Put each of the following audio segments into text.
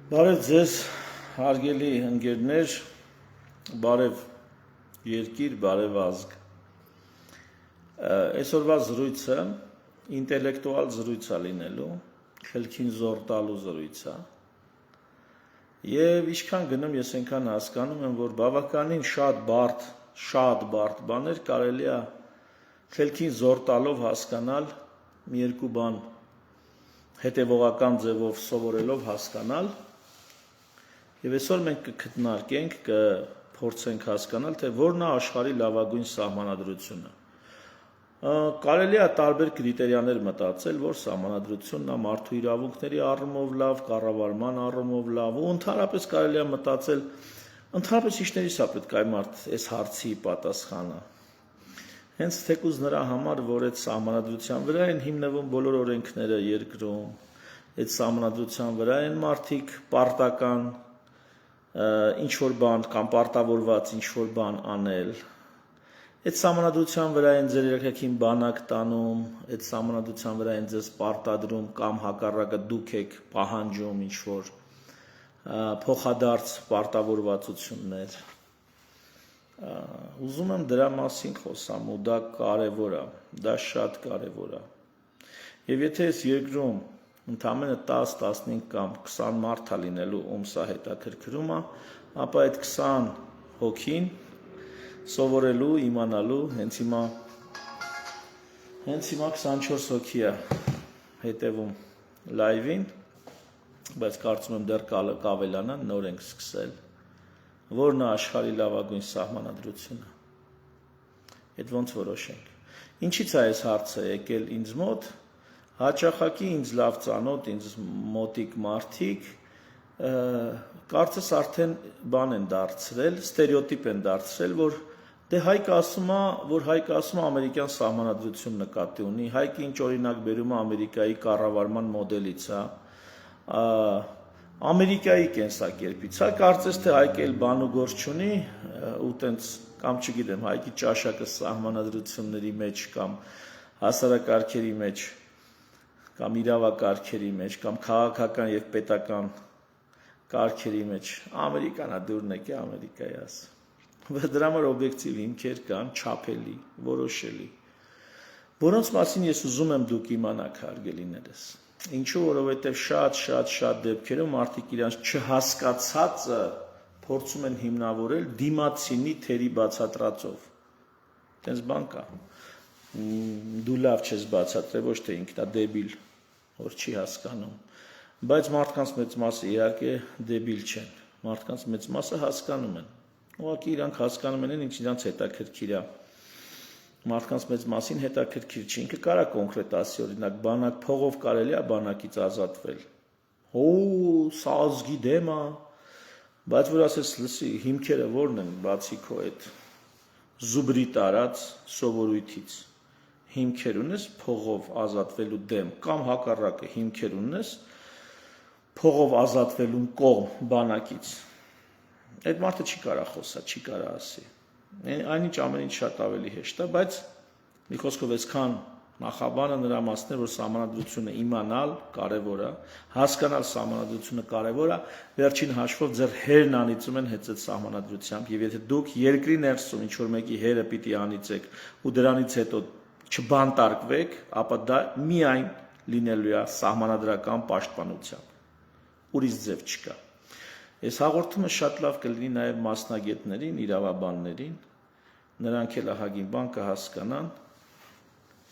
Բարև ձեզ, հարգելի ընկերներ, բարև երկիր, բարև ազգ։ Այսօրվա զրույցը ինտելեկտուալ զրույց է լինելու, խելքին զոր տալու զրույց է։ Եվ ինչքան գնում ես այնքան հասկանում եմ, որ բավականին շատ բարդ բաներ կարելի է խելքին զոր տալով հասկանալ, մի երկու բան հետևողական ձևով սովորելով հասկանալ։ Եվ այսօր մենք կքննարկենք, կփորձենք հասկանալ, թե որն է աշխարհի լավագույն սահմանադրությունը։ Կարելի է տարբեր կրիտերիաներ մտածել, որ սահմանադրությունն է մարդու իրավունքների առումով լավ, կառավարման առումով լավ, ու ընդհանրապես կարելի է մտածել, ընդհանրապես ինչներից է պետք է մարդ այս հարցի պատասխանը։ Հենց թեկուզ նրա համար, որ այդ սահմանադրության վրա են հիմնվում բոլոր օրենքները երկրում, այդ սահմանադրության վրա են մարդիկ պարտական ինչ-որ բան կամ պարտավորված ինչ-որ բան անել, այդ սահմանադրության վրա են ձեր երեխեքին բանակ տանում, այդ սահմանադրության վրա են ձեզ պարտադրում կամ հակառակը դուք եք պահանջում ինչ-որ փոխադարձ պարտավորվածություններ։ Ուզում եմ դրա մասին խոսամ, ու դա կարևոր է, դա շատ կարևոր է։ Եվ եթե այս երկրում ընդամենը 10-15 կամ 20 մարդ է լինելու, ում սա հետաքրքրում է, ապա այդ 20 հոգին սովորելու, իմանալու, հենց հիմա 24 հոգի է հետևում լայվին, բայց կարծում եմ դեռ կավելանա, նոր ենք սկսել, որն է աշխարհի լավագույն սահմանադրությունը։ Այդ ոնց որոշենք։ Ինչից է այս հարցը եկել ինձ մոտ, հաճախակի ինձ լավ ծանոթ, ինձ մոտիկ մարդիկ, կարծես արդեն բան են դարձրել, ստերեոտիպ են դարձրել, որ դե Հայկը ասում է, որ ամերիկյան սահմանադրություն նկատի ունի, Հայկը ինչ օրինակ բերում է Ամերիկայի կառավարման մոդելից, Ամերիկայի կենսակերպից, կարծես թե Հայկը էլ բան ու գործ չունի, ու տենց կամ չգիտեմ, Հայկի ճաշակը սահմանադրությունների մեջ կամ հասարակարգերի մեջ կամ իրավակարգերի մեջ կամ քաղաքական եւ պետական կարգերի մեջ Ամերիկան է դուրն եկե Ամերիկայի ասում։ Բայց դրա համար օբյեկտիվ հիմքեր կան, չափելի, որոշելի, որոնց մասին ես ուզում եմ դուք իմանաք, հարգելիներս։ Ինչու, որովհետև շատ դեպքերում մարդիկ իրանց չհասկացածը փորձում են հիմնավորել դիմացինի թերի բացատրածով։ Տենց բան կա։ Դու լավ չես բացատրել, ոչ թե ինքն է դեբիլ, որ չի հասկանում, բայց մարդկանց մեծ մասը իհարկե դեբիլ չեն, մարդկանց մեծ մասը հասկանում են, ուղղակի իրանք հասկանում են, ինչ իրանց հետաքրքիր է, մարդկանց մեծ մասին հետաքրքիր չի, ինքը կարա կոնկրետ ասի, օրինակ, բանակ փողով կարելի է բանակից ազատվել, սա ազգի դեմ է, բայց որ ասես, լսի, հիմքերը որն են բացի քո այդ զուբրի տարած սովորույթից, հիմքեր ունես փողով ազատվելու դեմ կամ հակառակը հիմքեր ունես փողով ազատվելու կողմ բանակից, այդ մարդը չի կարա խոսա, չի կարա ասի, այնինչ ամեն ինչ շատ ավելի հեշտ է, բայց մի խոսքով այսքան նախաբանը նրա մասն է, որ սահմանադրությունը իմանալ կարևոր է, հասկանալ սահմանադրությունը կարևոր է, վերջին հաշվով ձեր հերն անիծում են հետ այդ սահմանադրությամբ, եւ եթե դուք երկրի ներսում ինչ-որ մեկի հերը պիտի անիծեք ու դրանից հետո չբանտարկվեք, ապա դա միայն լինելու է սահմանադրական պաշտպանությամբ, ուրիշ ձև չկա։ Այս հաղորդումը շատ լավ կլինի նաև մասնագետներին, իրավաբաններին, նրանք էլ ահագին բան կհասկանան,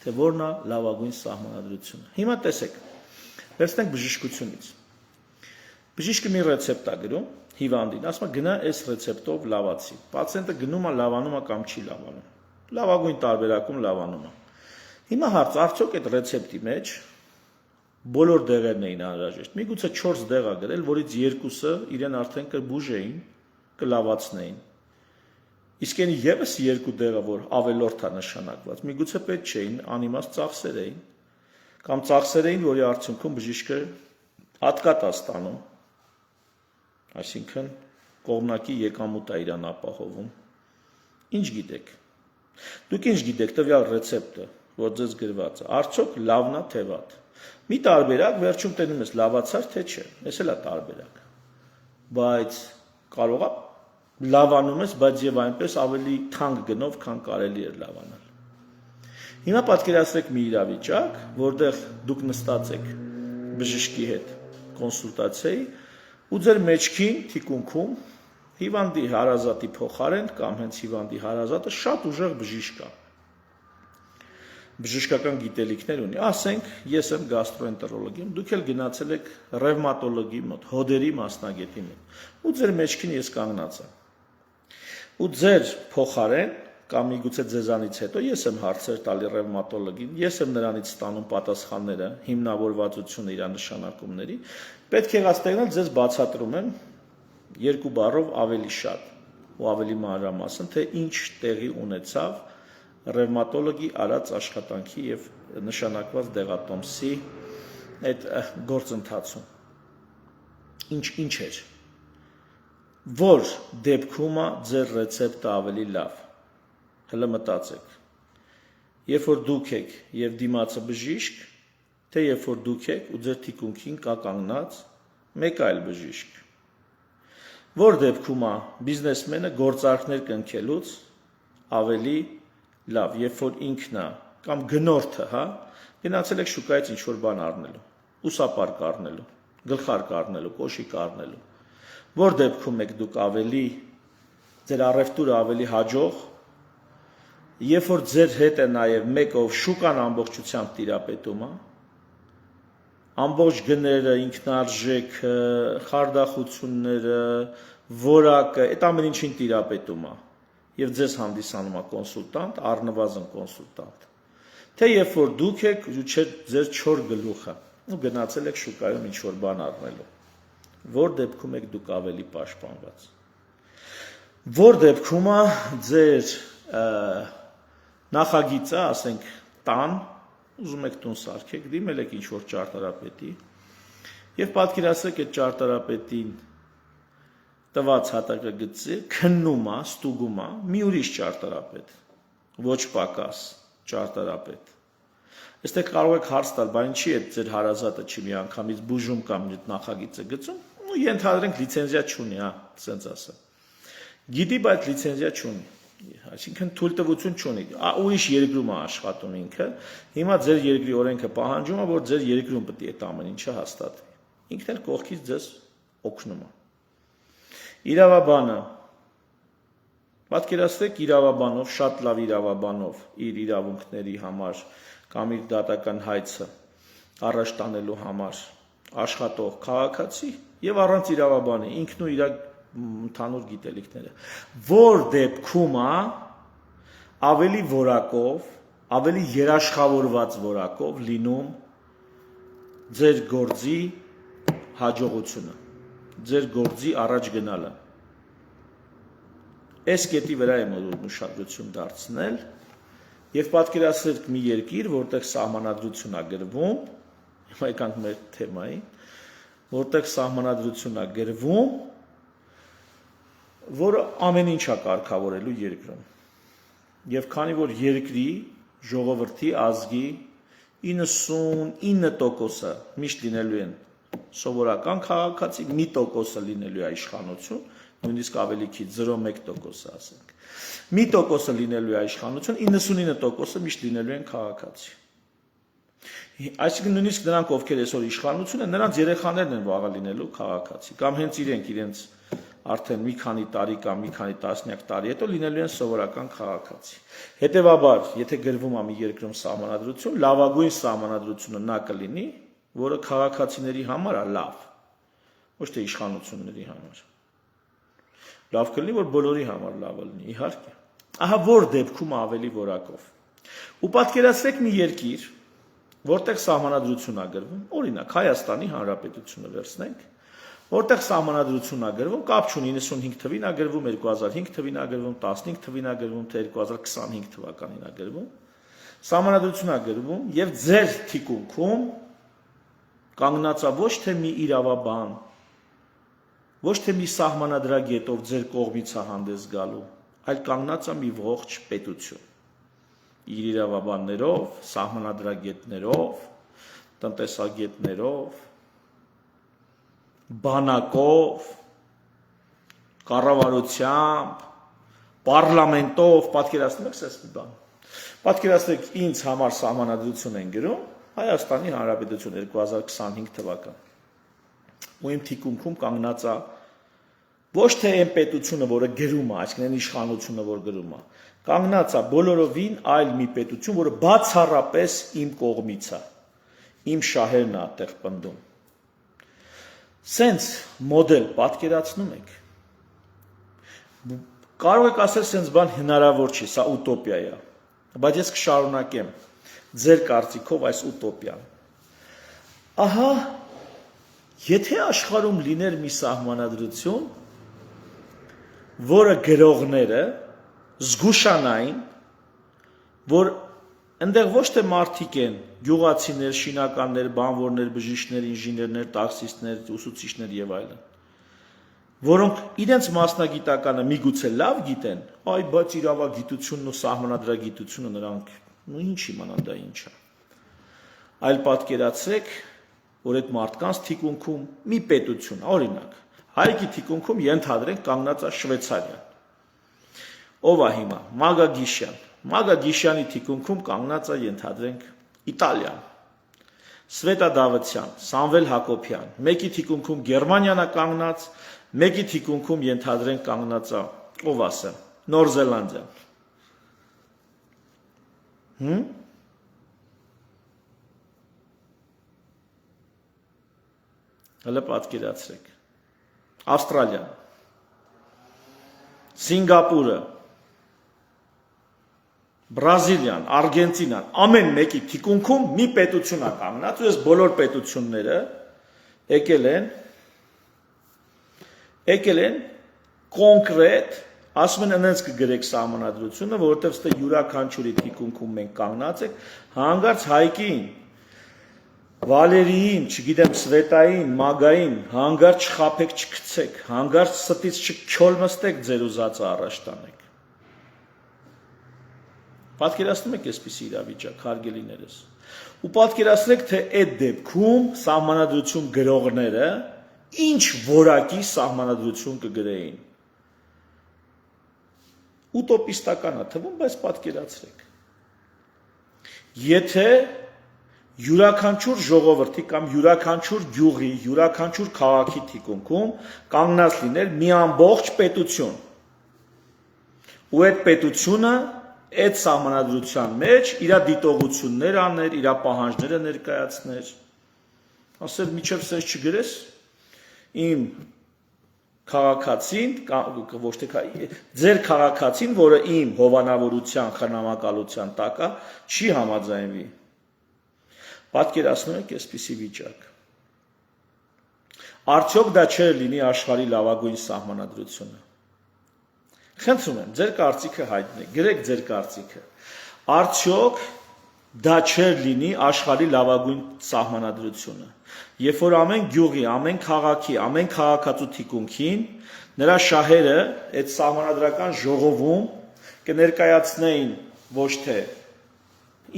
թե որն է լավագույն սահմանադրությունը։ Հիմա տեսեք, վերցնենք բժշկությունից։ Բժիշկը մի ռեցեպտ է գրում հիվանդին, ասում է գնա այս ռեցեպտով լավացի։ Պացիենտը գնում է, լավանում է կամ չի լավանում։ Լավագույն տարբերակում լավանում է։ Հիմա հարց, արդյոք այդ ռեցեպտի մեջ բոլոր դեղերն էին անհրաժեշտ։ Միգուցե 4 դեղ է գրել, որից 2-ը իրեն արդեն կբուժեին, կլավացնեին։ Իսկ այն եւս 2 դեղը, որ ավելորդ է նշանակված, միգուցե պետք չէին, անիմաստ ծախսեր էին, կամ ծախսեր էին, որի արդյունքում բժիշկը հատկատ է ստանում, այսինքն կողմնակի եկամուտ է իրան ապահովում։ Ինչ գիտեք։ Դուք ինչ գիտեք տվյալ ռեցեպտը, որ ձեզ գրված է, արդյոք լավն է թե վատ։ Մի տարբերակ վերջում տենում ես լավացար թե չէ, այս էլ է տարբերակ։ բայց կարող է լավանում ես, բայց եւ այնպես ավելի թանկ գնով, քան կարելի էր լավանալ։ Հիմա պատկերացրեք մի իրավիճակ, որտեղ դուք նստած եք բժշկի հետ կոնսուլտացիայի ու ձեր մեջքին թիկունքում հիվանդի հարազատի փոխարեն կամ հենց հիվանդի հարազատը շատ ուժեղ բժիշկ է։ Բժշկական գիտելիքներ ունի, ասենք, ես եմ գաստրոենտերոլոգիում, դուք էլ գնացել եք ռևմատոլոգի մոտ, հոդերի մասնագետի մոտ, ու ձեր մեջքին ես կանգնած եմ։ Ու ձեր փոխարեն կամ միգուցե ձեզանից հետո ես եմ հարցեր տալի ռևմատոլոգին, ես եմ նրանից ստանում պատասխանները, հիմնավորվածությունը իր նշանակումների, պետք եղած տեղն ձեզ բացատրում եմ երկու բառով ավելի շատ ու ավելի մանրամասն, թե ինչ տեղի ունեցավ ռևմատոլոգի արած աշխատանքի եւ նշանակված դեղատոմսի այդ գործընթացում։ Ինչ էր։ Որ դեպքում է ձեր ռեցեպտը ավելի լավ։ Հələ մտածեք։ Երբ որ դուք եք եւ դիմացը բժիշկ, թե երբ որ դուք եք ու ձեր թիկունքին կա կանգնած մեկ այլ բժիշկ։ Որ դեպքում է բիզնեսմենը գործարքներ կնքելուց ավելի լավ, երբ որ ինքն է կամ գնորդը, հա, գնացել եք շուկայից ինչ որ բան առնելու, ուսապարկ առնելու, գլխարկ առնելու, կոշիկ առնելու։ Որ դեպքում եք դուք ավելի ձեր առևտուրը ավելի հաջող, երբ որ ձեր հետ է նաև մեկ ով շուկան ամբողջությամբ տիրապետում է, ամբողջ գները, ինքնարժեքը, խարդախությունները, որակը, այդ ամեն ինչին տիրապետում է, եւ ձեզ հանդիսանում է կոնսուլտանտ, առնվազն կոնսուլտանտ։ Թե երբ որ դուք եք ու չէ ձեր 4 գլուխը, ու գնացել եք շուկայում ինչ որ բան առնելու, որ դեպքում եք դուք ավելի պաշտպանված։ Որ դեպքում է ձեր նախագիծը, ասենք, տան, ուզում եք տուն սարքեք, դիմել եք ինչ որ ճարտարապետի, եւ պատկերացրեք այդ ճարտարապետին տված հատակագծի քննում է, ստուգում է մի ուրիշ ճարտարապետ, ոչ պակաս ճարտարապետ։ Այստեղ կարող եք հարց տալ, բայց ինչի է ձեր հարազատը չի մի անգամից բուժում կամ նախագիծը գծում, ու ենթադրենք լիցենզիա չունի, հա, ասենց ասա։ Գիտի, բայց լիցենզիա չունի։ Այսինքն թույլտվություն չունի, ուրիշ երկրում է աշխատում ինքը, հիմա ձեր երկրի օրենքը պահանջում է, որ ձեր երկրում պետք է այդ ամեն ինչը հաստատվի։ Ինքն էլ կողքից ձեզ օգնում է։ Իրավաբանը, պատկերացրեք իրավաբանով, շատ լավ իրավաբանով իր իրավունքների համար կամ իր դատական հայցը առաջ տանելու համար աշխատող քաղաքացի եւ առանց իրավաբանի ինքն ու իր ընդհանուր գիտելիքները, որ դեպքում է ավելի որակով, ավելի երաշխավորված որակով լինում ձեր գործի հաջողությունը, ձեր գործի առաջ գնալը։ Այս կետի վրա եմ ուշադրություն դարձնել եւ պատկերացրեք մի երկիր, որտեղ սահմանադրություն է գրվում, հիմա եկանք մեր թեմային, որտեղ սահմանադրություն է գրվում, որը ամեն ինչ է կարգավորելու երկրում։ Եվ քանի որ երկրի ժողովրդի ազգի 99%-ը միշտ լինելու են սովորական քաղաքացի, 1%-ը լինելու է իշխանություն, նույնիսկ ավելի քիչ 0.1% ասենք։ 1%-ը լինելու է իշխանություն, 99%-ը միշտ լինելու են քաղաքացի։ Այսինքն նույնիսկ նրանք, ովքեր այսօր իշխանություն են, նրանց երեխաներն են վաղը լինելու քաղաքացի, կամ հենց իրենց արդեն մի քանի տարի կամ մի քանի տասնյակ տարի հետո լինելու են սովորական քաղաքացի։ Հետևաբար, եթե գրվում է մի երկրում սահմանադրություն, լավագույն սահմանադրությունը նա կլինի, որը քաղաքացիների համար է լավ, ոչ թե իշխանությունների համար։ Լավ կլինի, որ բոլորի համար լավը լինի, իհարկե։ Ահա որ դեպքում ավելի որակով։ Ու պատկերացրեք մի երկիր, որտեղ սահմանադրություն է գրվում, օրինակ Հայաստանի Հանրապետությունը վերցնենք, որտեղ սահմանադրություն է գրվում, կապ չունի 95 թվին է գրվում, 2005 թվին է գրվում, 15 թվին է գրվում, թե 2025 թվականին է գրվում, սահմանադրություն է գրվում եւ ձեր թիկունքում կանգնած է ոչ թե մի իրավաբան, ոչ թե մի սահմանադրագետով ձեր կողմից է հանդես գալու, այլ կանգնած է մի ողջ պետություն։ Իր իրավաբաններով, սահմանադրագետներով, տնտեսագետներով, բանակով, կառավարությամբ, պարլամենտով, պատկերացնում եք սենց մի բան։ Պատկերացրեք ինձ համար սահմանադրություն են գրում Հայաստանի Հանրապետություն 2025 թվական։ Ու իմ թիկունքում կանգնած է ոչ թե այն պետությունը, որը գրում է, այսինքն այն իշխանությունը, որ գրում է, կանգնած է բոլորովին այլ մի պետություն, որը բացառապես իմ կողմից է, իմ շահերն է այդտեղ պնդում։ Սենց մոդել պատկերացնում եք։ Կարող եք ասել, սենց բան հնարավոր չի, սա ուտոպիա է, բայց ես կշարունակեմ ձեր կարծիքով այս ուտոպիան։ Ահա, եթե աշխարհում լիներ մի սահմանադրություն, որը գրողները զգուշանային, որ այնտեղ ոչ թե մարդիկ են, գյուղացիներ, շինականներ, բանվորներ, բժիշկներ, ինժեներներ, տաքսիստներ, ուսուցիչներ եւ այլն, որոնք իրենց մասնագիտականը միգուցե լավ գիտեն, այ բայց իրավագիտությունն ու սահմանադրագիտությունը նրանք ինչ իմանան դա ինչ է։ Այլ պատկերացրեք, որ այդ մարդկանց թիկունքում մի պետություն, օրինակ, Հայքի թիկունքում ենթադրենք կանգնած է Շվեյցարիան։ Ով է հիմա։ Մագագիշյան։ Մագագիշյանի թիկունքում կանգնած է ենթադրենք Իտալիան։ Սվետա Դավթյան, Սամվել Հակոբյան։ Մեկի թիկունքում Գերմանիան է կանգնած, մեկի թիկունքում ենթադրենք կանգնած է, ով ասեմ, Նոր Զելանդիան։ Հələ պատկերացրեք։ Ավստրալիան, Սինգապուրը, Բրազիլիան, Արգենտինան, ամեն մեկի թիկունքում մի պետություն է կանգնած, ու այս բոլոր պետությունները եկել են կոնկրետ, ասում են ընենց կգրեք սահմանադրությունը, որովհետև ստե յուրաքանչյուրի թիկունքում մենք կանգնած ենք, հանգարց Հայկին, Վալերիին, չգիտեմ, Սվետային, Մագային, հանգարց չխափեք, չգցեք, հանգարց ստից չքյոլմստեք, ձեր ուզածը առաջ տանեք։ Պատկերացնում եք այսպիսի իրավիճակ, հարգելիներս։ Ու պատկերացնեք, թե այդ դեպքում սահմանադրություն գրողները ինչ որակի սահմանադրություն կգրեին։ Ուտոպիստական է թվում, բայց պատկերացրեք։ Եթե յուրաքանչյուր ժողովրդի կամ յուրաքանչյուր գյուղի, յուրաքանչյուր քաղաքի թիկունքում կանգնած լիներ մի ամբողջ պետություն։ Ու այդ պետությունը այդ սահմանադրության մեջ իր դիտողություններ աներ, իր պահանջները ներկայացներ։ Ասել միջև սենց չգրես, իմ քաղաքացին, ոչ թե ձեր քաղաքացին, որը իմ հովանավորության, խնամակալության տակ է, չի համաձայնվի։ Պատկերացնում եք այսպիսի վիճակ։ Արդյոք դա չէր լինի աշխարհի լավագույն սահմանադրությունը։ Խնդրում եմ, ձեր կարծիքը հայտնեք, գրեք ձեր կարծիքը։ Արդյոք դա չէր լինի աշխարհի լավագույն սահմանադրությունը։ Երբ որ ամեն գյուղի, ամեն քաղաքի, ամեն քաղաքացու թիկունքին նրա շահերը այդ սահմանադրական ժողովում կներկայացնեին ոչ թե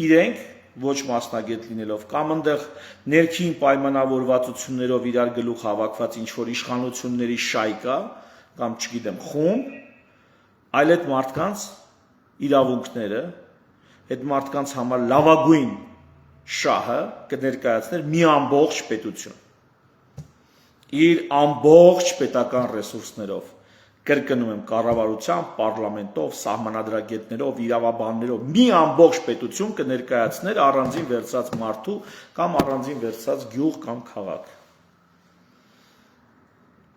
իրենք, ոչ մասնագետ լինելով, կամ այնտեղ ներքին պայմանավորվածություններով իրար գլուխ հավաքված ինչ-որ իշխանությունների շայկա, կամ չգիտեմ, խումբ, այլ այդ մարդկանց իրավունքները, այդ մարդկանց համար լավագույն շահը կներկայացներ մի ամբողջ պետություն։ Իր ամբողջ պետական ռեսուրսներով, կրկնում եմ, կառավարությամբ, պարլամենտով, սահմանադրագետներով, իրավաբաններով, մի ամբողջ պետություն կներկայացներ առանձին վերցած մարդու կամ առանձին վերցած գյուղ կամ քաղաք։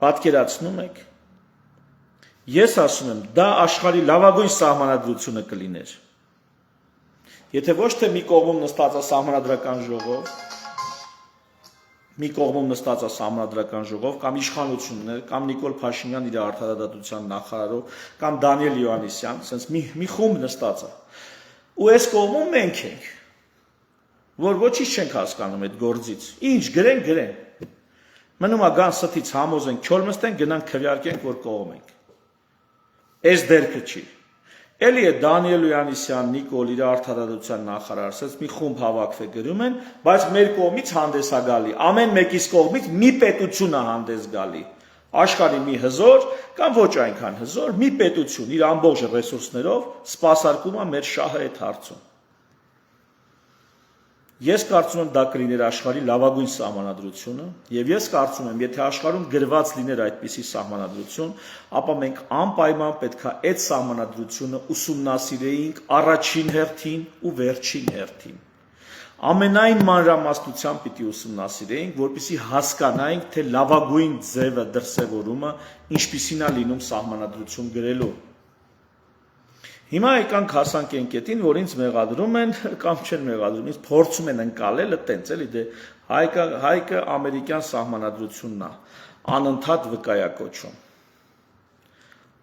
Պատկերացնում եք։ Ես ասում եմ, դա աշխարհի լավագույն սահմանադրությունը կլիներ։ Եթե ոչ թե մի կողմում նստած է սահմանադրական ժողով, մի կողմում նստած է սահմանադրական ժողով, կամ իշխանություններ, կամ Նիկոլ Փաշինյան իր արդարադատության նախարարով, կամ Դանիել Յոհաննիսյան, ասենց մի խումբ նստած է։ Ու այս կողմում մենք ենք, որ ոչինչ չենք հասկանում այդ գործից։ Ինչ գրեն։ Մնում է գան ստից համոզենք, քյոլմստենք, գնանք քվեարկենք, որ կողմենք։ Այս դերքը չի։ Էլի է Դանիել Յոհաննիսյան, Նիկոլ իր արդարադատության նախարար, ասած մի խումբ հավաքվե գրում են, բայց մեր կողմից հանդես է գալի, ամեն մեկից կողմից մի պետություն է հանդես գալի, Աշխարհի մի հզոր կամ ոչ այնքան հզոր մի պետություն իր ամբողջ ռեսուրսներով սպասարկում է մեր շահը այդ հարցում։ Ես կարծում եմ դա կլիներ աշխարհի լավագույն սահմանադրությունը, եւ ես կարծում եմ, եթե աշխարհում գրված լիներ այդպիսի սահմանադրություն, ապա մենք անպայման պետք է այդ սահմանադրությունը ուսումնասիրեինք առաջին հերթին ու վերջին հերթին։ Ամենայն մանրամասնությամբ պիտի ուսումնասիրեինք, որպեսզի հասկանայինք, թե լավագույն ձևը դրսևորումը ինչպիսին է լինում սահմանադրություն գրելու։ Հիմա եկանք հասանք այն կետին, որ ինձ մեղադրում են կամ չեն մեղադրում, ինձ փորձում են ընկալել այտենց էլի դե հայկը ամերիկյան սահմանադրությունն է, անընդհատ վկայակոչում։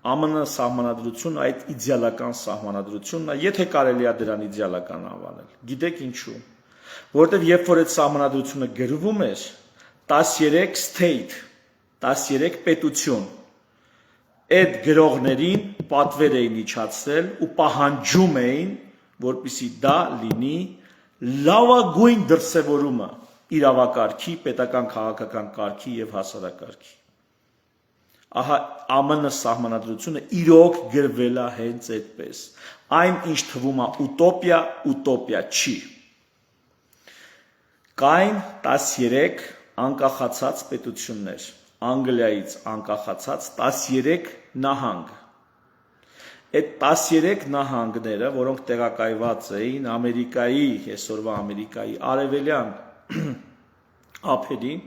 ԱՄՆ սահմանադրությունը այդ իդեալական սահմանադրությունն է, եթե կարելի է դրան իդեալական անվանել։ Գիտեք ինչու։ Որովհետև երբ որ այդ սահմանադրությունը գրվում էր, 13 state, 13 պետություն այդ գրողներին պատվեր էին իջացրել ու պահանջում էին, որպեսզի դա լինի լավագույն դրսևորումը իրավակարգի, պետական քաղաքական կարգի եւ հասարակարգի։ Ահա ԱՄՆ սահմանադրությունը իրոք գրվել է հենց այդպես։ Այն ինչ թվում է ուտոպիա, ուտոպիա չի։ Կային 13 անկախացած պետություններ, Անգլիայից անկախացած 13 նահանգ։ Այդ 13 նահանգները, որոնք տեղակայված էին Ամերիկայի, այսօրվա Ամերիկայի արևելյան ափերին,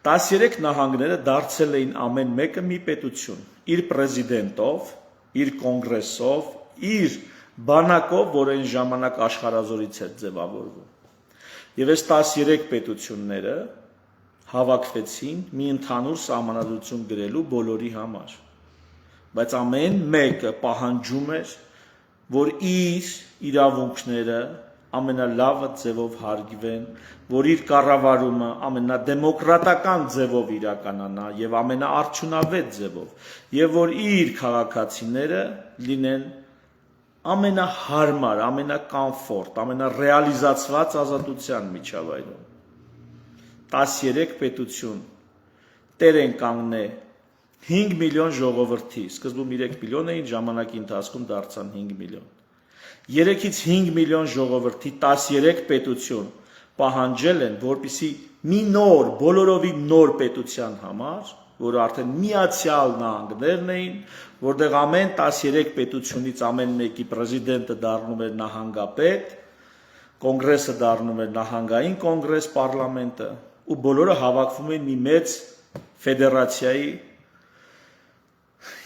13 նահանգները դարձել էին ամեն մեկը մի պետություն, իր պրեզիդենտով, իր կոնգրեսով, իր բանակով, որ այն ժամանակ աշխարհազորից էր ձևավորվում։ Եվ այս 13 պետությունները հավաքվեցին մի ընդհանուր սահմանադրություն գրելու բոլորի համար։ Բայց ամեն մեկը պահանջում էր, որ իր իրավունքները ամենալավը ձևով հարգվեն, որ իր կառավարումը ամենադեմոկրատական ձևով իրականանա եւ ամենաարդյունավետ ձևով, եւ որ իր քաղաքացիները լինեն ամենահարմար, ամենակոմֆորտ, ամենառեալիզացված ազատության միջավայրում։ 13 պետություն տեր են կանգնե 5 միլիոն ժողովրդի, սկզբում 3 միլիոն էին, ժամանակի ընթացքում դարձան 5 միլիոն։ 3-ից 5 միլիոն ժողովրդի 13 պետություն պահանջել են, որպեսզի մի նոր, բոլորովին նոր պետության համար, որը արդեն Միացյալ Նահանգներն էին, որտեղ ամեն 13 պետությունից ամեն մեկի պրեզիդենտը դառնում էր նահանգապետ, կոնգրեսը դառնում էր նահանգային կոնգրես, պարլամենտը, ու բոլորը հավաքվում էին մի մեծ ֆեդերացիայի,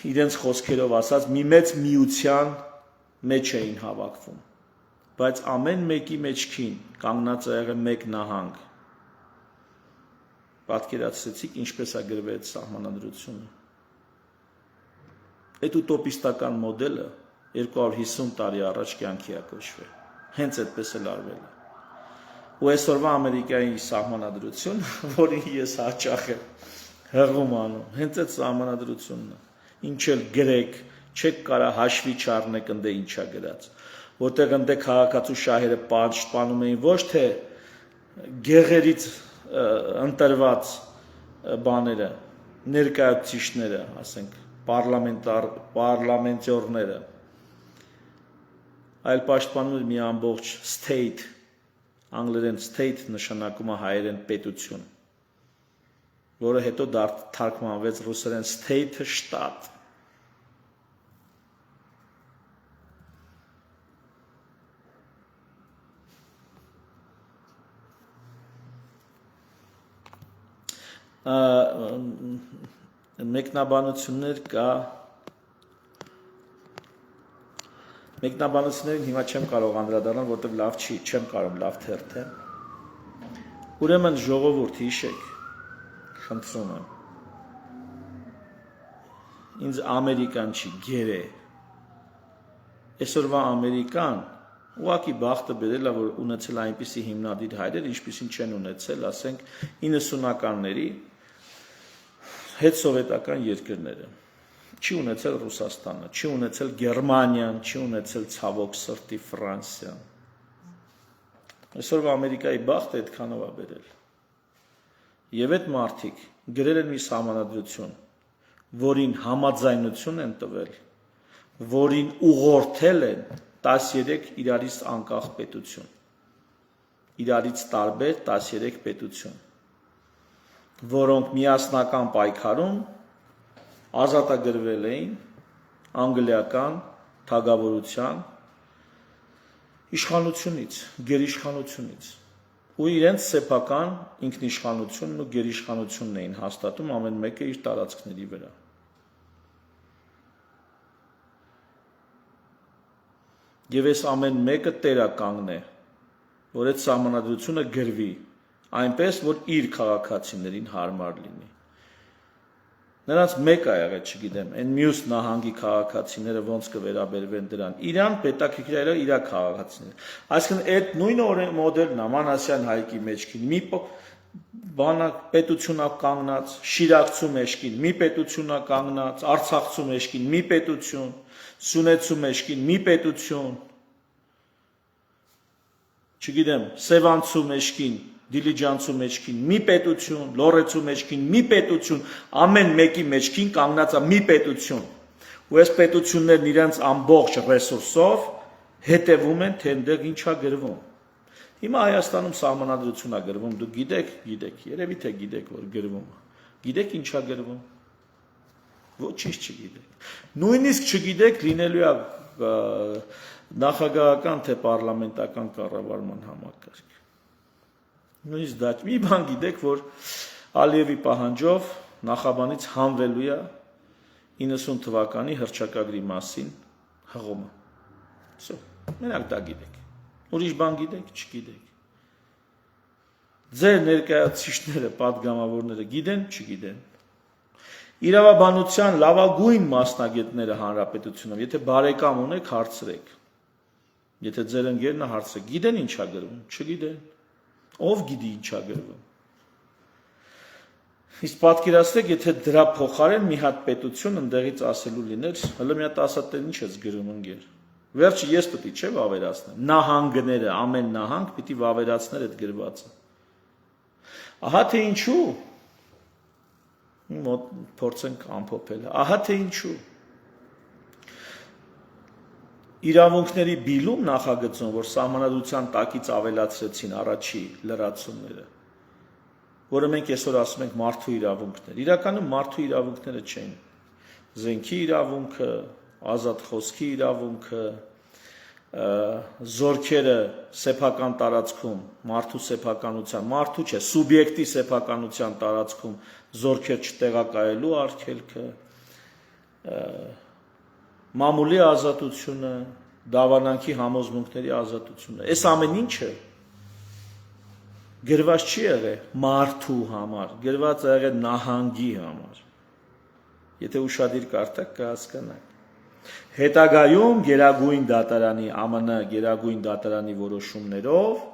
իրենց խոսքերով ասած, մի մեծ միության մեջ էին հավաքվում, բայց ամեն մեկի մեջքին կանգնած է եղել մեկ նահանգ։ Պատկերացրեցիք ինչպես է գրվել այդ սահմանադրությունը։ Այդ ուտոպիստական մոդելը 250 տարի առաջ կյանքի է կոչվել։ Հենց այդպես էլ արվել է։ Ու այսօրվա Ամերիկայի սահմանադրություն, որին ես հաճախ եմ հղում անում, հենց այդ սահմանադրությունն է։ Ինչ էլ գրեք, չեք կարա հաշվի չառնեք ընդ ինչա գրած, որտեղ ընդ քաղաքացու շահերը պաշտպանում էին ոչ թե գեղերից ընտրված բաները, ներկայացուցիչները, ասենք, պարլամենտորները, այլ պաշտպանում էր մի ամբողջ state, անգլերեն state նշանակում է հայերեն պետություն, որը հետո թարգմանվեց ռուսերեն state շտատ։ Մեկնաբանություններ կա, մեկնաբանություններին հիմա չեմ կարող անդրադառնալ, որտեղ լավ չի, չեմ կարող լավ թերթեմ։ Ուրեմն ժողովուրդ հիշեք, խնդրում եմ, ինձ Ամերիկան չի, գեր է, այսօրվա Ամերիկան ուղղակի բախտը բերել է, որ ունեցել այնպիսի հիմնադիր հայրեր, ինչպիսին չեն ունեցել, ասենք 90-ականների հետսովետական երկրները, չի ունեցել Ռուսաստանը, չի ունեցել Գերմանիան, չի ունեցել ցավոք սրտի Ֆրանսիան։ Այսօրվա Ամերիկայի բախտը այդքանով է բերել։ Եվ այդ մարդիկ գրել են մի սահմանադրություն, որին համաձայնություն են տվել, որին ուղղորդել են 13 իրարից անկախ պետություն, իրարից տարբեր 13 պետություն, որոնք միասնական պայքարում ազատագրվել էին անգլիական թագավորության իշխանությունից, գերիշխանությունից ու իրենց սեփական ինքնիշխանությունն ու գերիշխանությունն էին հաստատում ամեն մեկը իր տարածքների վրա։ Եվ այս ամեն մեկը տերականգն է, որ այդ սահմանադրությունը գրվի այնպես, որ իր քաղաքացիներին հարմար լինի։ Նրանց մեկ ա եղել, չգիտեմ, այն մյուս նահանգի քաղաքացիները ոնց կվերաբերվեն դրան։ Իրան պետաքրքիր է իր քաղաքացիները։ Այսինքն այդ նույն մոդելն է Մանասյան Հայկի մեջքին։ Մի բանակ պետությունա կանգնած, Շիրակցու մեջքին մի պետությունա կանգնած, Արցախցու մեջքին մի պետություն, Սյունեցու մեջքին մի պետություն, չգիտեմ, Սևանցու մեջքին Դիլիջանցու մեջքին մի պետություն, Լոռեցու մեջքին մի պետություն, ամեն մեկի մեջքին կանգնած է մի պետություն։ Ու այս պետություններն իրենց ամբողջ ռեսուրսով հետևում են, թե այնտեղ ինչա գրվում։ Հիմա Հայաստանում սահմանադրություն է գրվում, դուք գիտեք, երևի թե գիտեք, որ գրվում է։ Գիտեք ինչա գրվում։ Ոչինչ չգիտեք։ Նույնիսկ չգիտեք լինելու է նախագահական թե պարլամենտական կառավարման համակարգ։ Նույնիսկ դա մի բան գիտեք, որ Ալիևի պահանջով նախաբանից հանվելու է 90 թվականի հռչակագրի մասին հղումը։ Սո, մենակ դա գիտեք։ Ուրիշ բան գիտեք, չգիտեք։ Ձեր ներկայացուցիչները, падգամավորները գիտեն, չգիտեն։ Իրավաբանության լավագույն մասնագետները հանրապետությունում, եթե բարեկամ ունեք, հարցրեք։ Եթե ձեր ընկերն է, հարցրեք, գիտեն ինչա գրվում, չգիտեն։ Ով գիտի ինչա գրվում։ Իսկ պատկերացրեք, եթե դրա փոխարեն մի հատ պետություն ընդեղից ասելու լիներ, հələ մի հատ ասա թե ինչ ես գրում ընկեր։ Վերջը ես պետք չէ վավերացնեմ։ Նահանգները, ամեն նահանգ պիտի վավերացներ այդ գրվածը։ Ահա թե ինչու։ Մոտ փորձենք ամփոփել։ Ահա թե ինչու։ Իրավունքների բիլում նախագծում, որ սահմանադրության տակից ավելացրեցին առաջի լրացումները, որը մենք այսօր ասում ենք մարդու իրավունքներ, իրականում մարդու իրավունքները չեն։ Զենքի իրավունքը, ազատ խոսքի իրավունքը, զորքերը սեփական տարածքում, մարդու սեփականության, մարդու չէ, սուբյեկտի սեփականության տարածքում զորքեր չտեղակայելու արգելքը, մամուլի ազատությունը, դավանանքի համոզմունքների ազատությունը։ Այս ամեն ինչը գրված չի եղել մարդու համար, գրված է եղել նահանգի համար։ Եթե ուշադիր կարդաք կհասկանաք։ Հետագայում Գերագույն դատարանի ԱՄՆ Գերագույն դատարանի որոշումներով,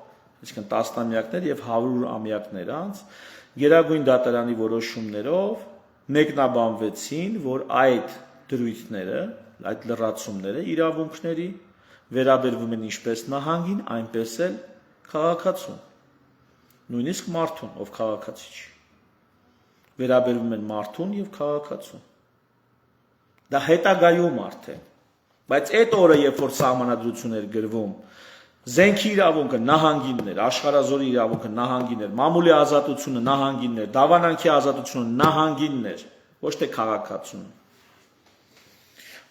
այսինքն տասնամյակներ եւ 100-ամյակներ անց, Գերագույն դատարանի որոշումներով մեկնաբանվեցին, որ այդ դրույթները, այդ լրացումները իրավունքների վերաբերվում են ինչպես նահանգին, այնպես էլ քաղաքացուն, նույնիսկ մարդուն, ով քաղաքացի չի, վերաբերվում են մարդուն եւ քաղաքացուն։ Դա հետագայում արդեն, բայց այդ օրը, երբ որ սահմանադրություն էր գրվում, զենքի իրավունքը նահանգինն էր, աշխարհազորի իրավունքը նահանգին էր, մամուլի ազատությունը նահանգինն էր, դավանանքի ազատությունը նահանգինն էր, ոչ թե քաղաքացուն։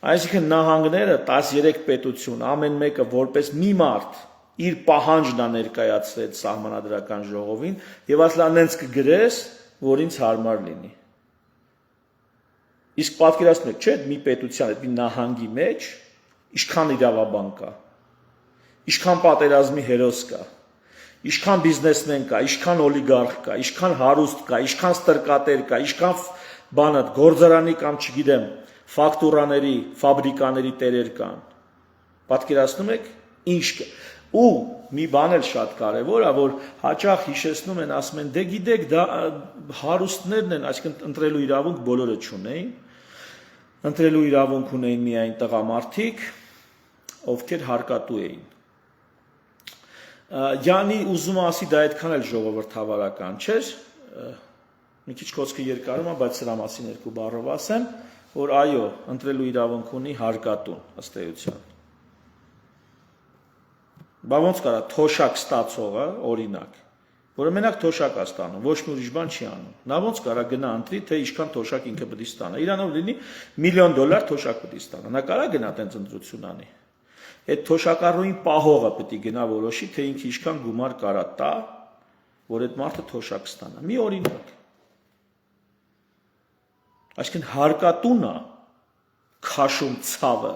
Այսինքն նահանգները 13 պետություն, ամեն մեկը որպես մի մարդ իր պահանջն է ներկայացրել սահմանադրական ժողովին եւ ասել անենց կգրես, որ ինձ հարմար լինի։ Իսկ պատկերացնում եք, չէ՞, մի պետության, այդ մի նահանգի մեջ ինչքան իրավաբան կա, ինչքան պատերազմի հերոս կա, ինչքան բիզնեսմեն կա, ինչքան օլիգարխ կա, ինչքան հարուստ կա, ինչքան ստրկատեր կա, ինչքան բանը գործարանի կամ չգիտեմ ֆակտուրաների, ֆաբրիկաների տերեր կան։ Պատկերացնում եք, ինչ կա։ Ու մի բան էլ շատ կարևոր է, որ հաճախ հիշեցնում են, ասում են, դե գիտեք, դա հարուստներն են, այսինքն ընտրելու իրավունք բոլորը չունեին։ Ընտրելու իրավունք ունեին միայն տղամարդիկ, ովքեր հարկատու էին։ Յանի ուզում ասի դա այդքան էլ ժողովրդավարական չէր, մի քիչ խոսքը երկարում է, բայց սրա մասին երկու բառով ասեմ, որ այո, ընտրելու իրավունք ունի հարկատուն ըստ էության։ Բա ոնց կարա թոշակ ստացողը, օրինակ, որը մենակ թոշակ է ստանում, ոչ մի ուրիշ բան չի անում։ Նա ոնց կարա գնա ընտրի, թե ինչքան թոշակ ինքը պետք է ստանա։ Իրանով լինի $1 միլիոն թոշակ պետք է ստանա։ Նա կարա գնա տենց ընտրություն անի։ Այդ թոշակառուին պահողը պետք է գնա որոշի, թե ինքը ինչքան գումար կարա տա, որ այդ մարդը թոշակ ստանա։ Մի օրինակ։ Այսինքն հարկատունը քաշում ցավը,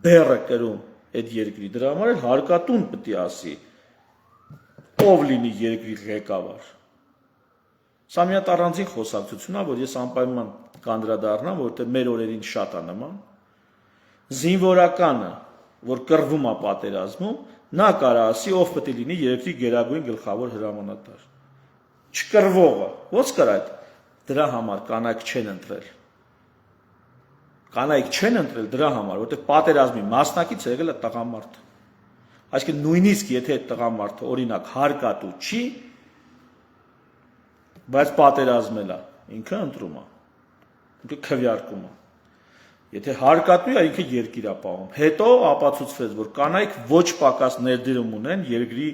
բեռը կրում այդ երկրի։ Դրա համար էլ հարկատուն պետք է ասի, ով լինի երկրի ղեկավար։ Սա մի հատ առանձին խոսակցություն է, որ ես անպայման կանդրադառնամ, որովհետև մեր օրերին շատ է նման։ Զինվորականը, որ կռվում է պատերազմում, նա կարա ասի, ով պետք է լինի երկրի գերագույն գլխավոր հրամանատար։ Չկռվողը, ո՞նց կարա այդ։ Դրա համար կանայք չեն ընտրել։ Կանայք չեն ընտրել դրա համար, որովհետև պատերազմի մասնակից եղել է տղամարդը։ Այսինքն նույնիսկ եթե այդ տղամարդը օրինակ հարկատու չի, բայց պատերազմել է, ինքը ընտրում է, ինքը քվեարկում է։ Եթե հարկատու է, ինքը երկիր է պահում։ Հետո ապացուցվեց, որ կանայք ոչ պակաս ներդրում ունեն երկրի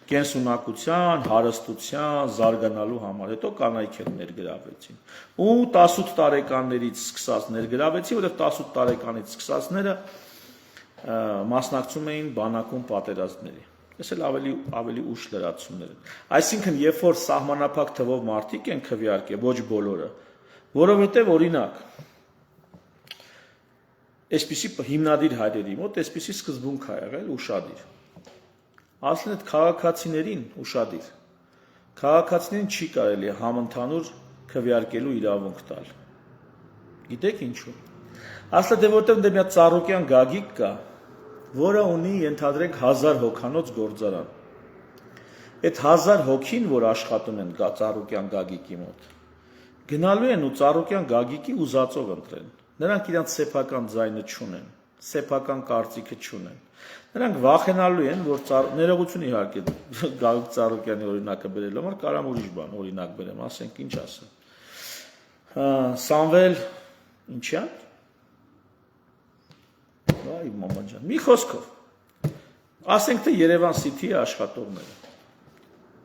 կենսունակության, հարստության, զարգանալու համար։ Հետո կանայք էլ ներգրավեցին։ Ու 18 տարեկաններից սկսած ներգրավեցին, որովհետև 18 տարեկանից սկսածները մասնակցում էին բանակում պատերազմների։ Այս էլ ավելի ուշ լրացումներ են։ Այսինքն, երբ որ սահմանափակ թվով մարդիկ են քվեարկել, ոչ բոլորը, որովհետև օրինակ այսպիսի հիմնադիր հայրերի մոտ այսպիսի սկզբունք է եղել ուշադիր։ Ասեն այդ քաղաքացիներին ուշադիր։ Քաղաքացիներին չի կարելի համընդհանուր քվեարկելու իրավունք տալ։ Գիտեք ինչու։ Ասել դե որտեղ դե մի ծառուկյան գագիկ կա, որը ունի ենթադրենք 1000 հոգանոց գործարան։ Այդ 1000 հոգին, որ աշխատում են ծառուկյան գագիկի մոտ, գնալու են ու ծառուկյան գագիկի ուզածով ընտրեն։ Նրանք իրանց սեփական ձայնը չունեն, սեփական կարծիքը չունեն։ Նրանք վախենալու են, որ ներողություն իհարկե Գագիկ Ծառուկյանի օրինակը բերելու համար կարամ ուրիշ բան օրինակ բերեմ, ասենք ինչ ասեմ։ Սամվել ինչա՞։ Այ մամա ջան, մի խոսքով։ Ասենք թե Երևան City-ի աշխատողները։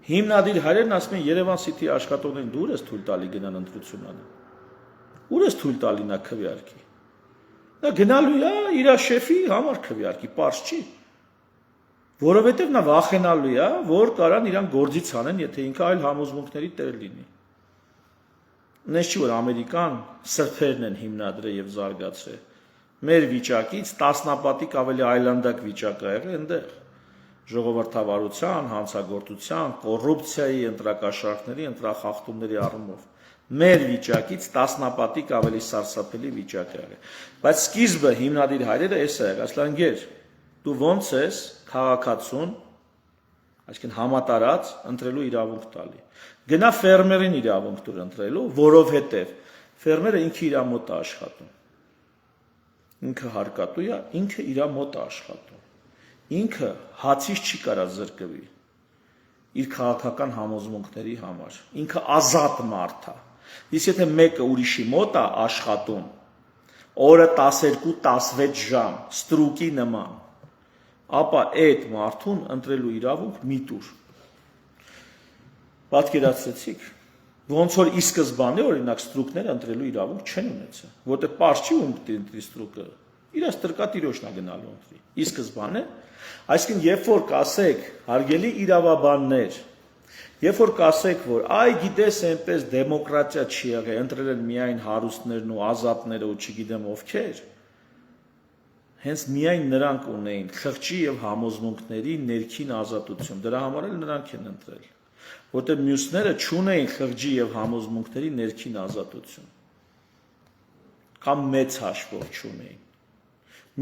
Հիմնադիր հայրերն ասում են Երևան City-ի աշխատողներին դու ես թույլ տալի գնան ընտրություն անեն։ Ուր ես թույլ տալի նա քվեարկի։ Նա գնալու է իր շեֆի համար քվեարկի, պարզ չի։ Որովհետև նա վախենալու է, որ կարան իրան գործից անեն, եթե ինքը այլ համոզմունքների տեր լինի։ Նես չի որ Ամերիկան սրբերն են հիմնադրել եւ զարգացրել։ Մեր վիճակից տասնապատիկ ավելի այլանդակ վիճակ ա եղել այնտեղ։ Ժողովրդավարության, հանցագործության, կոռուպցիայի, ընտրակաշառքների, ընտրախախտումների առումով։ Մեր վիճակից տասնապատիկ ավելի սարսափելի վիճակ է եղել։ Բայց սկիզբը հիմնադիր հայրերը էս է եղել, ասլան գեր, դու ոնց ես քաղաքացուն, այսինքն համատարած ընտրելու իրավունք տալի։ Գնա ֆերմերին իրավունք տուր ընտրելու, որովհետև ֆերմերը ինքը իր մոտ է աշխատում։ Ինքը հարկատու է, ինքը իր մոտ է աշխատում։ Ինքը հացից չի կարա զրկվի իր քաղաքական համոզմունքների համար։ Ինքը ազատ մարդ է։ Իսկ եթե մեկը ուրիշի մոտ է աշխատում, օրը 12-16 ժամ, ստրուկի նման, ապա այդ մարդուն ընտրելու իրավունք մի տուր։ Պատկերացրեցիք, ոնց որ ի սկզբանե օրինակ ստրուկները ընտրելու իրավունք չեն ունեցել, որտեղ պարզ չի ում պետք է ընտրի ստրուկը, իր ստրկատիրոջն է գնալու ընտրի։ Ի սկզբանե, այսինքն երբ որ կասեք, հարգելի իրավաբաններ, երբ որ կասեք, որ այ գիտես այնպես դեմոկրատիա չի եղել, ընտրել են միայն հարուստներն ու ազատները ու չգիտեմ ովքեր, հենց միայն նրանք ունեին խղճի եւ համոզմունքների ներքին ազատություն, դրա համար էլ նրանք են ընտրել, որտեղ մյուսները չունեին խղճի եւ համոզմունքների ներքին ազատություն, կամ մեծ հաշվով չունեին։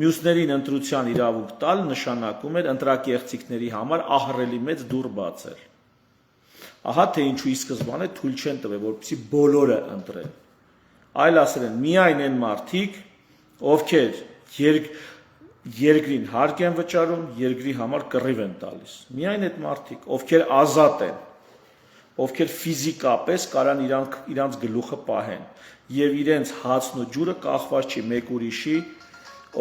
Մյուսներին ընտրության իրավունք տալ նշանակում էր ընտրակեղծիքների համար ահռելի մեծ դուռ բացել։ Ահա թե ինչու ի սկզբանե թույլ չեն տվել, որպեսզի բոլորը ընտրեն։ Այլ ասել են միայն այն մարդիկ, ովքեր երկրին հարկ են վճարում, երկրի համար կռիվ են տալիս։ Միայն այդ մարդիկ, ովքեր ազատ են, ովքեր ֆիզիկապես կարան իրանց գլուխը պահեն եւ իրենց հացն ու ջուրը կախված չի մեկ ուրիշի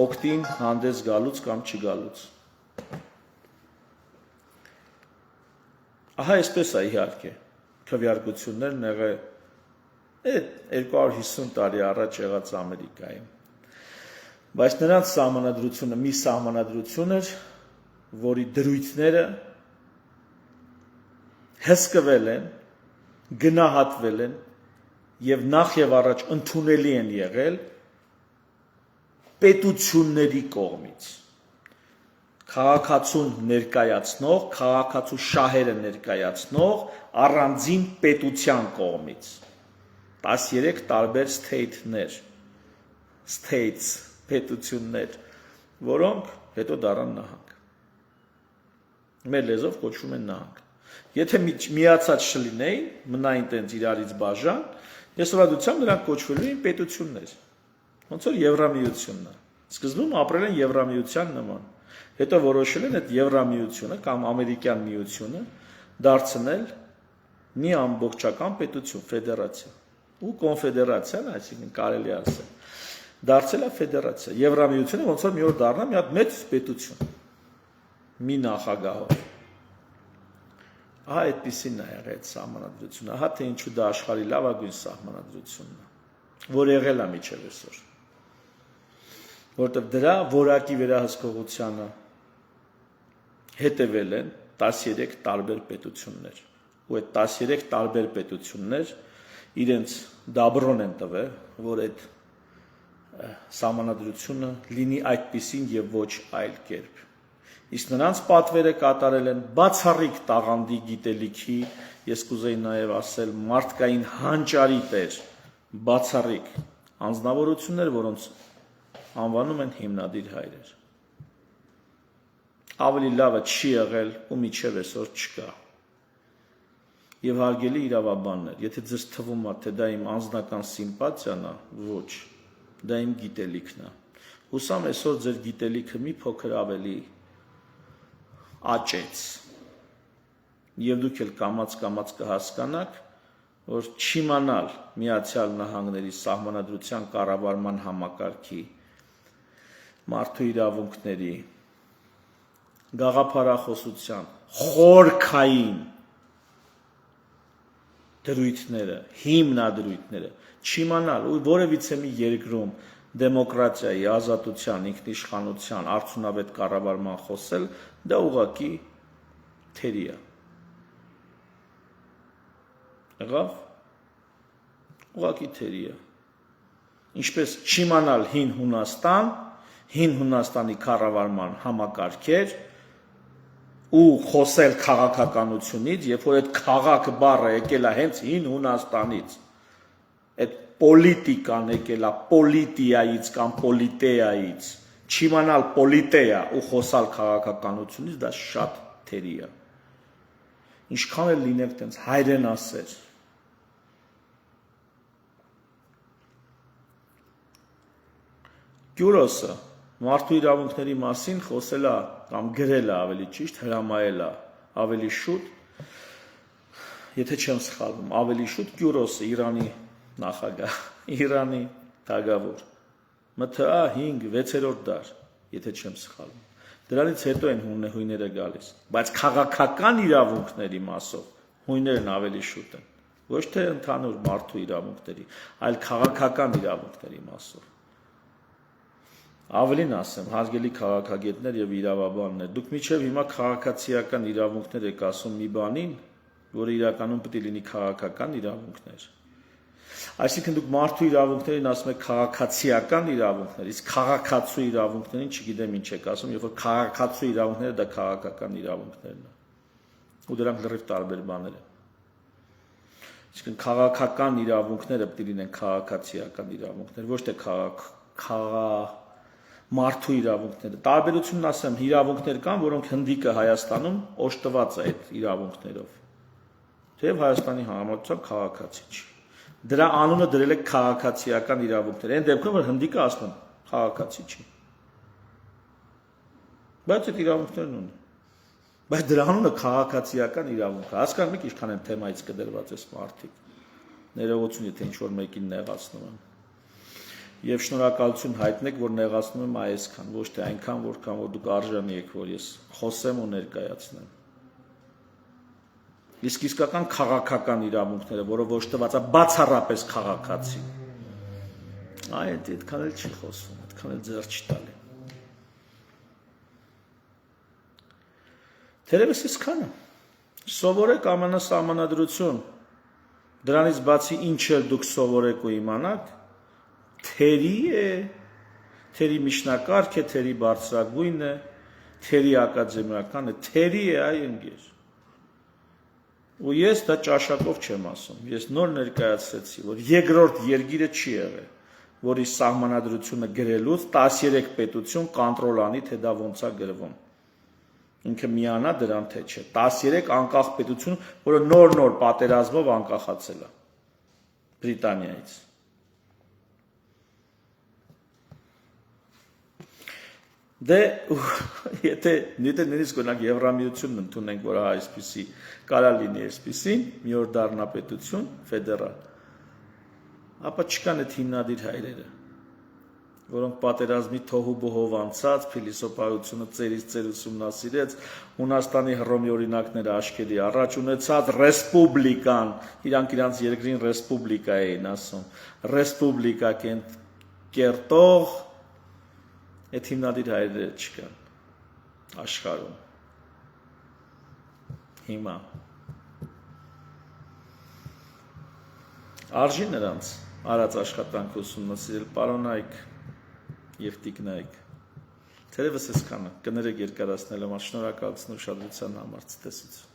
օգտին հանդես գալուց կամ չգալուց։ Ահա այսպես է իհարկե քվեարկություններն եղել 250 տարի առաջ եղած Ամերիկայում։ Բայց նրանց սահմանադրությունը մի սահմանադրություն էր, որի դրույթները հսկվել են, գնահատվել են եւ նախ եւ առաջ ընդունելի են եղել պետությունների կողմից։ Քաղաքացուն ներկայացնող, քաղաքացու շահերը ներկայացնող առանձին պետության կողմից 13 տարբեր states պետություններ, որոնք հետո դառան նահանգ։ Մեր լեզվով կոչվում են նահանգ։ Եթե միացած չլինեին, մնային տենց իրարից բաժան, եսօրադությամբ նրանք կոչվելու էին պետություններ։ Ոնց որ Եվրամիությունն է։ Սկզբում ապրել են Եվրամիության նման։ Հետո որոշել են այդ Եվրամիությունը կամ Ամերիկյան միությունը դարձնել մի ամբողջական պետություն, ֆեդերացիա։ Ու կոնֆեդերացիան, այսինքն կարելի ասել, դարձել է ֆեդերացիա։ Եվրամիությունը ոնց որ մի օր դառնա մի հատ մեծ պետություն։ Մի նախագահով։ Ահա այդպիսին է եղել այդ սահմանադրությունը, ահա թե ինչու դա աշխարհի լավագույն սահմանադրությունն է, որ եղել է մինչև այսօր։ Որտեղ դրա որակի վերահսկողությանը հետևել են 13 տարբեր պետություններ, ու այդ 13 տարբեր պետություններ իրենց դաբրոն են տվել, որ այդ սահմանադրությունը լինի այդպիսին եւ ոչ այլ կերպ։ Իսկ նրանց պատվերը կատարել են բացառիկ տաղանդի գիտելիքի, ես կուզեի նաև ասել մարդկային հանճարի տեր, բացառիկ անձնավորություններ, որոնց անվանում են հիմնադիր հայրեր։ Ավելի լավը չի եղել ու մինչև այսօր չկա։ Եվ հարգելի իրավաբաններ, եթե ձեզ թվում է, թե դա իմ անձնական սիմպաթիան է, ոչ, դա իմ գիտելիքն է։ Հուսամ այսօր ձեր գիտելիքը մի փոքր ավելի աճեց եւ դուք էլ կամաց կհասկանաք, որ չիմանալ Միացյալ Նահանգների սահմանադրության կառավարման համակարգի, մարդու իրավունքների, գաղափարախոսության խորքային դրույթները, հիմնադրույթները, չիմանալ ու որևիցե մի երկրում դեմոկրատիայի, ազատության, ինքնիշխանության, արդյունավետ կառավարման խոսել, դա ուղղակի թերի է։ Եղավ, ուղղակի թերի է։ Ինչպես չիմանալ հին Հունաստան, հին Հունաստանի կառավարման համակարգեր ու խոսել քաղաքականությունից, երբ որ այդ քաղաք բառը եկել է հենց հին Հունաստանից, այդ պոլիտիկան եկել է պոլիտիայից կամ պոլիտեայից, չիմանալ պոլիտեա ու խոսալ քաղաքականությունից, դա շատ թերի է։ Ինչքան էլ լինեք տենց հայրենասեր։ Գյուրոսը մարդու իրավունքների մասին խոսել է կամ գրել է ավելի ճիշտ, հրամայել է ավելի շուտ, եթե չեմ սխալվում, ավելի շուտ Գյուրոսը, Իրանի նախագահ, Իրանի թագավոր, ՄԹԱ 5-6-րդ դար, եթե չեմ սխալվում։ Դրանից հետո են հույները գալիս, բայց քաղաքական իրավունքների մասով հույներն ավելի շուտ են, ոչ թե ընդհանուր մարդու իրավունքների, այլ քաղաքական իրավունքների մասով։ Ավելին ասեմ, հարգելի քաղաքագետներ եւ իրավաբաններ, դուք միջև հիմա քաղաքացիական իրավունքներ եք ասում մի բանին, որը իրականում պետք է լինի քաղաքական իրավունքներ։ Այսինքն դուք մարդու իրավունքներին ասում եք քաղաքացիական իրավունքներ, իսկ քաղաքացու իրավունքներին չգիտեմ ինչ եք ասում, երբ որ քաղաքացու իրավունքները դա քաղաքական իրավունքներն են։ Ու դրանք լրիվ տարբեր բաներ են։ Այսինքն քաղաքական իրավունքները պետք է լինեն քաղաքացիական իրավունքներ, ոչ թե մարդու իրավունքները։ Տարբերությունն ասեմ, իրավունքներ կան, որոնք հնդիկը Հայաստանում օժտված է այդ իրավունքներով։ Թեև Հայաստանի Հանրապետության քաղաքացի չի։ Դրա անունը դրել է քաղաքացիական իրավունքներ։ Այն դեպքում, որ հնդիկը ասում քաղաքացի չի։ Բայց այդ իրավունքներն ունի։ Բայց դրա անունը քաղաքացիական իրավունք է։ Հասկանում եք ինչքան են թեմայից կդրված այս մարդիկ։ Ներողություն, եթե ինչ-որ մեկին նեղացնում եմ։ Եվ շնորհակալություն հայտնեք, որ նեղացնում եմ այսքան, ոչ թե այնքան, որքան որ դուք արժանի եք, որ ես խոսեմ ու ներկայացնեմ։ Իսկ իսկական քաղաքական իրավունքները, որը ոչ տված է բացառապես քաղաքացի։ Այդքան էլ չի խոսվում, այդքան էլ ձեռ չի տալի։ Թերևս այսքանը։ Սովորեք ԱՄՆ սահմանադրություն։ Դրանից բացի ինչ էլ դուք սովորեք ու իմանաք, թերի է, թերի միջնակարգ է, թերի բարձրագույն է, թերի ակադեմիական է, թերի է, այ ընկեր։ Ու ես դա ճաշակով չեմ ասում, ես նոր ներկայացրեցի, որ երկրորդ երկիրը չի եղել, որի սահմանադրությունը գրելուց 13 պետություն կոնտրոլ անի, թե դա ոնց է գրվում։ Ինքը միանա դրան թե չէ, 13 անկախ պետություն, որը նոր պատերազմով անկախացել է Բրիտանիայից։ Դե եթե նույնիսկ օրինակ Եվրամիությունն ընդունենք, որ այսպիսի կարա լինի այսպիսին, մի օր դառնա պետություն, ֆեդերալ, ապա չկան այդ հիմնադիր հայրերը, որոնք պատերազմի թոհուբոհով անցած, փիլիսոփայությունը ծերից ծեր ուսումնասիրեց, Հունաստանի Հռոմի օրինակները աչքերի առաջ ունեցած ռեսպուբլիկան, իրանք իրանց երկրին ռեսպուբլիկա էին ասում, ռեսպուբլիկա կերտող, այդ հիմնադիր հայրերը չկան աշխարհում։ Հիմա արժի նրանց արած աշխատանքը ուսումնասիրել, պարոնայք եւ տիկնայք։ Թերևս այսքանը, կներեք երկարացնել եմ, շնորհակալություն ուշադրության համար, ցտեսություն։